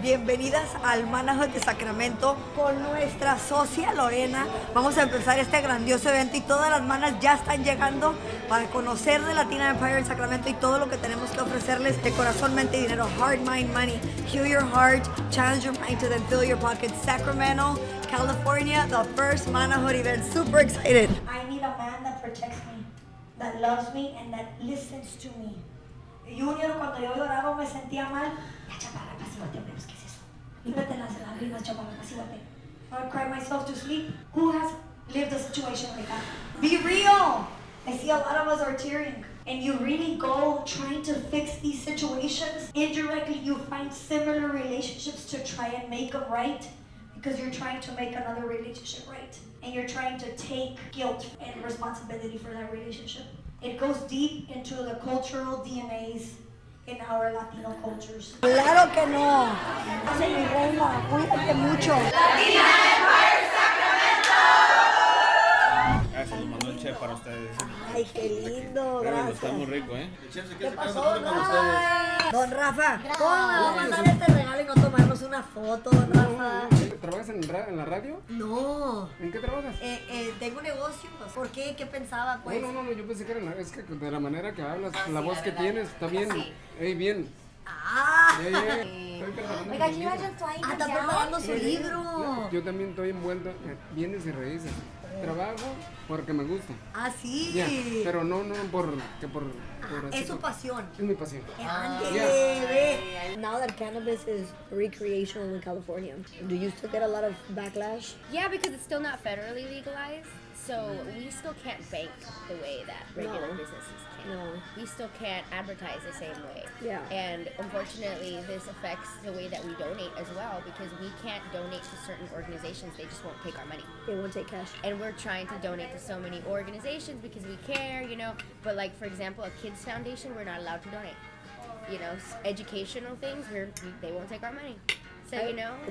Bienvenidas al Management de Sacramento con nuestra socia Lorena. Vamos a empezar este grandioso evento y todas las manas ya están llegando para conocer de Latina Empire en Sacramento y todo lo que tenemos que ofrecerles de corazón, mente y dinero. Heart, mind, money. Heal your heart, challenge your mind to then fill your pockets. Sacramento, California, the first Management event. Super excited. I need a man that protects me, that loves me, and that listens to me. Junior, cuando yo lloraba me sentía mal. Ya, chaparra, pasíbate, hombre, ¿qué es eso? Líbrate las lágrimas, chaparra, pasíbate. I would cry myself to sleep. Who has lived a situation like that? Be real! I see a lot of us are tearing. And you really go trying to fix these situations. Indirectly, you find similar relationships to try and make them right. Because you're trying to make another relationship right. And you're trying to take guilt and responsibility for that relationship. It goes deep into the cultural DNAs in our Latino cultures. ¡Claro que no! Hace mi reina, cuídate mucho. ¡Latina Empire Sacramento! Se los mandó el chef para ustedes. Ay, qué lindo, gracias. Está muy rico, ¿eh? El chef se ¿Qué queda pasó, con ustedes. Don Rafa? ¿Cómo me va a mandar este regalo y no tomarnos una foto, don Rafa? ¿Trabajas en la radio? No. ¿En qué trabajas? Tengo negocios. ¿Por qué? ¿Qué pensaba, pues? No, yo pensé que era es que de la manera que hablas, la voz que tienes, está bien. Sí. Bien. ¡Ah! Estoy preparando Está preparando su libro. Yo también estoy envuelto en bienes y raíces. Trabajo porque me gusta. Ah, sí. Ya, pero no por Es su pasión. Es mi pasión. Now that cannabis is recreational in California, do you still get a lot of backlash? Yeah, because it's still not federally legalized, so we still can't bank the way that regular businesses can. No. We still can't advertise the same way. Yeah. And unfortunately, this affects the way that we donate as well, because we can't donate to certain organizations. They just won't take our money. They won't take cash. And we're trying to donate to so many organizations because we care, But like, for example, a kids foundation, we're not allowed to donate. Educational things, they won't take our money. So,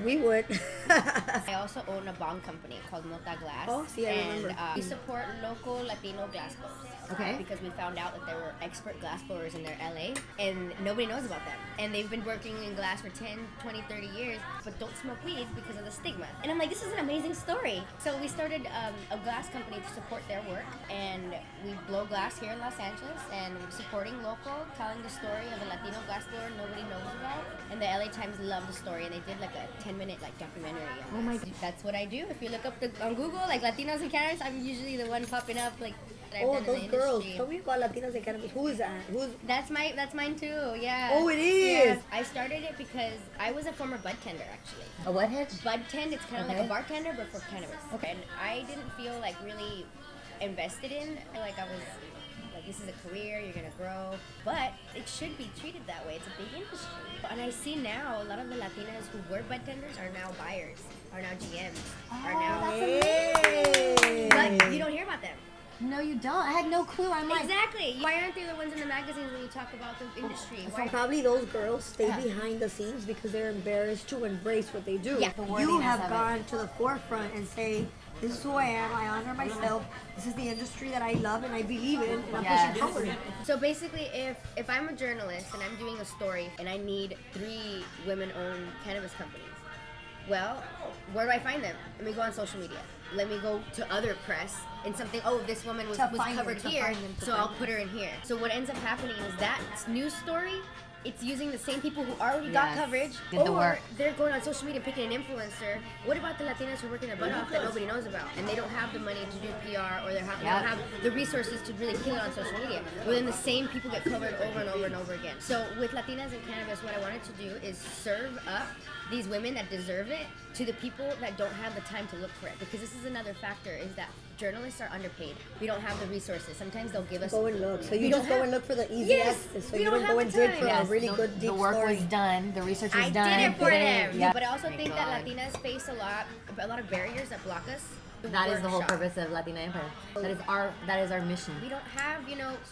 We would. I also own a bond company called Nota Glass. Oh, see, I remember. We support local Latino glass blowers. Okay. Because we found out that there were expert glass blowers in their LA, and nobody knows about them. And they've been working in glass for 10, 20, 30 years, but don't smoke weed because of the stigma. And I'm like, this is an amazing story. So we started a glass company to support their work, and we blow glass here in Los Angeles, and we're supporting local, telling the story of a Latino glass blower nobody knows about. And the LA Times loved the story, and they did like a 10-minute documentary on Oh my this. That's what I do. If you look up on Google, like Latinos in cannabis, I'm usually the one popping up, like, that I've done in Those the girls. industry. Tell me about Latinas in cannabis. Who is that? That's mine too, yeah. Oh, it is? Yeah. I started it because I was a former bud tender, actually. A what head? Bud tend, it's kind of like a bartender, but for cannabis. Okay. And I didn't feel like really invested in, like I was, like, this is a career, you're gonna grow, but it should be treated that way. It's a big industry. And I see now a lot of the Latinas who were bud tenders are now buyers, are now GMs, are now... But you don't hear about them. No, you don't. I had no clue. I'm like... Exactly. Why aren't they the ones in the magazines when you talk about the industry? So probably those girls stay behind the scenes because they're embarrassed to embrace what they do. Yeah. You have gone to the forefront and say, this is who I am, I honor myself, this is the industry that I love and I believe in, and I'm pushing forward. So basically, if I'm a journalist and I'm doing a story and I need 3 women-owned cannabis companies, well, where do I find them? Let me go on social media. Let me go to other press and something, this woman was covered here, so I'll put her in here. So what ends up happening is that news story, it's using the same people who already got coverage, Did the or work. they're going on social media picking an influencer. What about the Latinas who are working their butt off that nobody knows about, and they don't have the money to do PR, or they don't have the resources to really kill it on social media? Well, then the same people get covered over and over and over again. So with Latinas in cannabis, what I wanted to do is serve up these women that deserve it to the people that don't have the time to look for it, because this is another factor, is that journalists are underpaid. We don't have the resources. Sometimes they'll give us... Go and look. So you just go and look for the easy access. So you don't go and dig for a really good deep The work story. was done. The research was I done. did it for them. Yeah. But I also think that Latinas face a lot of barriers that block us. That is the whole purpose of Latina Empire. That is our mission. We don't have,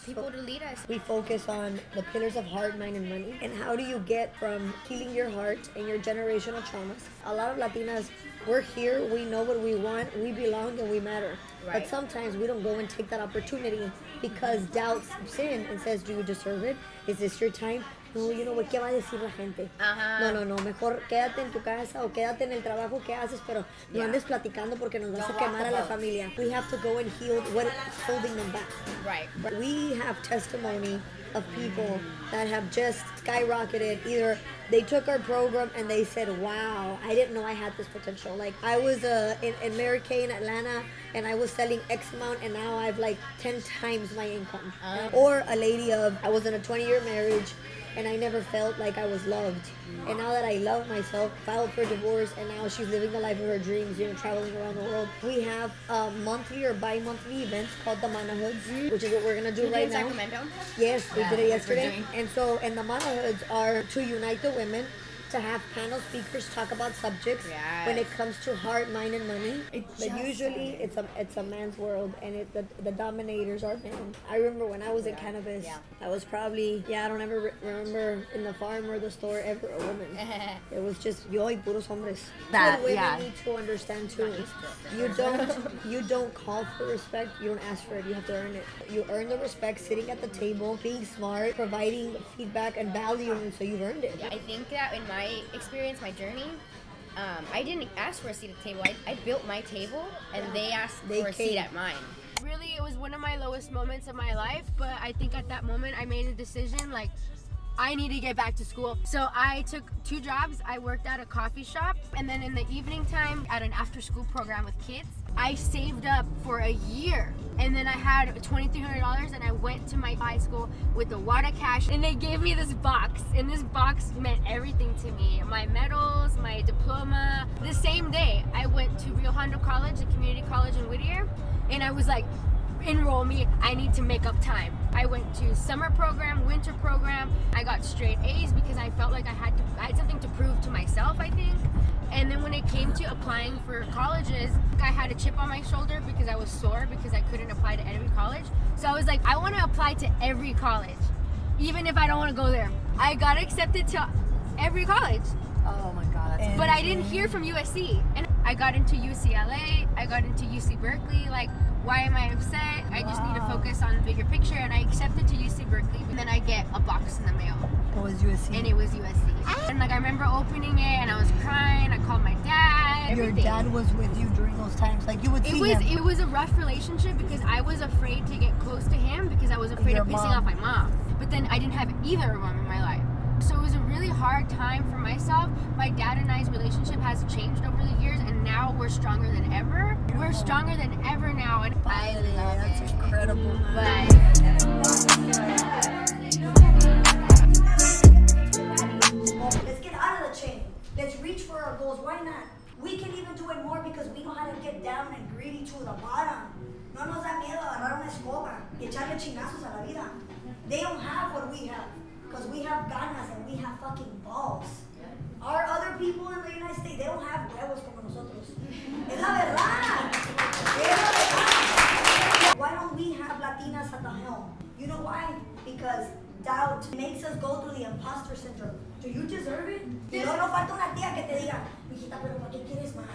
people to lead us. We focus on the pillars of heart, mind, and money. And how do you get from healing your heart and your generational traumas? A lot of Latinas, we're here, we know what we want, we belong, and we matter. Right. But sometimes we don't go and take that opportunity because doubt steps in and says, do you deserve it? Is this your time? no, you know what, ¿qué va a decir la gente? Ajá. No, mejor quédate en tu casa o quédate en el trabajo que haces, pero no andes platicando porque nos vas a quemar a la familia. We have to go and heal what's holding them back. Right. We have testimony of people that have just skyrocketed. Either they took our program and they said, wow, I didn't know I had this potential. Like I was in Mary Kay in Atlanta and I was selling X amount and now I've like 10 times my income. Or a lady I was in a 20-year marriage and I never felt like I was loved. And now that I love myself, filed for divorce, and now she's living the life of her dreams, traveling around the world. We have monthly or bi-monthly events called the Mana Hoods, which is what we're gonna do right now. Sacramento? Yes, we did it yesterday. And the Mana Hoods are to unite the women, to have panel speakers talk about subjects when it comes to heart, mind, and money. But usually it's a man's world, and the dominators are men. I remember when I was in cannabis, I was probably, I don't ever remember in the farm or the store ever a woman. It was just yo y puros hombres. That, Good women need to understand too. You don't call for respect, you don't ask for it, you have to earn it. You earn the respect sitting at the table, being smart, providing feedback and valuing, so you've earned it. I think that in my experience, my journey, I didn't ask for a seat at the table. I built my table, and they asked for a seat at mine. Really, it was one of my lowest moments of my life, but I think at that moment I made a decision like I need to get back to school. So I took 2 jobs. I worked at a coffee shop, and then in the evening time at an after-school program with kids. I saved up for a year, and then I had $2,300, and I went to my high school with the wad of cash, and they gave me this box, and this box meant everything to me. My medals, my diploma. The same day, I went to Rio Hondo College, a community college in Whittier, and I was like, enroll me, I need to make up time. I went to summer program, winter program. I got straight A's because I felt like I had something to prove to myself, I think. And then when it came to applying for colleges, I had a chip on my shoulder because I was sore because I couldn't apply to every college. So I was like, I want to apply to every college, even if I don't want to go there. I got accepted to every college. Oh my God, that's But I didn't hear from USC. And I got into UCLA, I got into UC Berkeley. Like, why am I upset? I just need to focus on the bigger picture. And I accepted to UC Berkeley. And then I get a box in the mail. It was USC. And it was USC. And like, I remember opening it and I was crying. I called my dad. Your everything. dad was with you during those times. Like you would see him. It was a rough relationship because I was afraid to get close to him because I was afraid of pissing off my mom. But then I didn't have either of them in my life. So it was a really hard time for myself. My dad and I's relationship has changed over the years, and now we're stronger than ever. We're stronger than ever now, and I love That's it. incredible. But Let's get out of the chain. Let's reach for our goals. Why not? We can even do it more because we know how to get down and greedy to the bottom. No nos da miedo agarrar una escoba y echarle chingazos a la vida. They don't have what we have because we have ganas and we have fucking balls. Our other people in the United States, they don't have huevos como nosotros. Es la verdad. Es la verdad. Why don't we have Latinas at the helm? You know why? Because doubt makes us go through the imposter syndrome. Do you deserve it? Y luego no falta una tía que te diga, mijita, pero ¿para qué quieres más?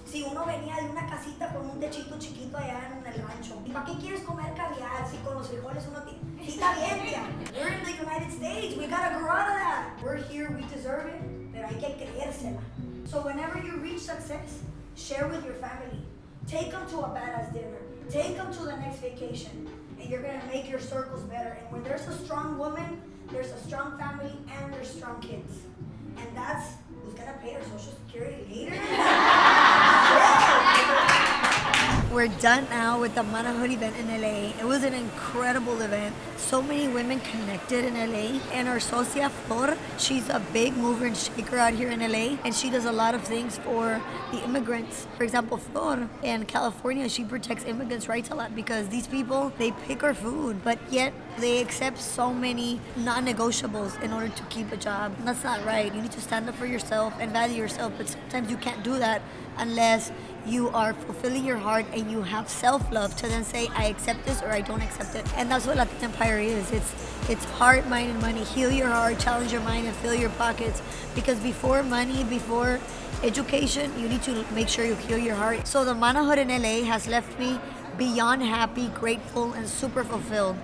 Si uno venía de una casita con un techito chiquito allá en el rancho, ¿y para qué quieres comer caviar si con los frijoles uno tiene? Sí, está bien, tía. We're in the United States. We gotta grow out of that. We're here. We deserve it. Pero hay que creérsela. So whenever you reach success, share with your family. Take them to a badass dinner. Take them to the next vacation. And you're gonna make your circles better. And when there's a strong woman, there's a strong family, and there's strong kids. And that's who's gonna pay our Social Security later. We're done now with the Mana Hood event in LA. It was an incredible event. So many women connected in LA. And our socia Flor, she's a big mover and shaker out here in LA. And she does a lot of things for the immigrants. For example, Flor in California, she protects immigrants' rights a lot because these people, they pick our food, but yet they accept so many non-negotiables in order to keep a job. And that's not right. You need to stand up for yourself and value yourself, but sometimes you can't do that unless you are fulfilling your heart and you have self-love to then say, I accept this or I don't accept it. And that's what Latin Empire is. It's heart, mind, and money. Heal your heart, challenge your mind, and fill your pockets. Because before money, before education, you need to make sure you heal your heart. So the Mana Hood in LA has left me beyond happy, grateful, and super fulfilled.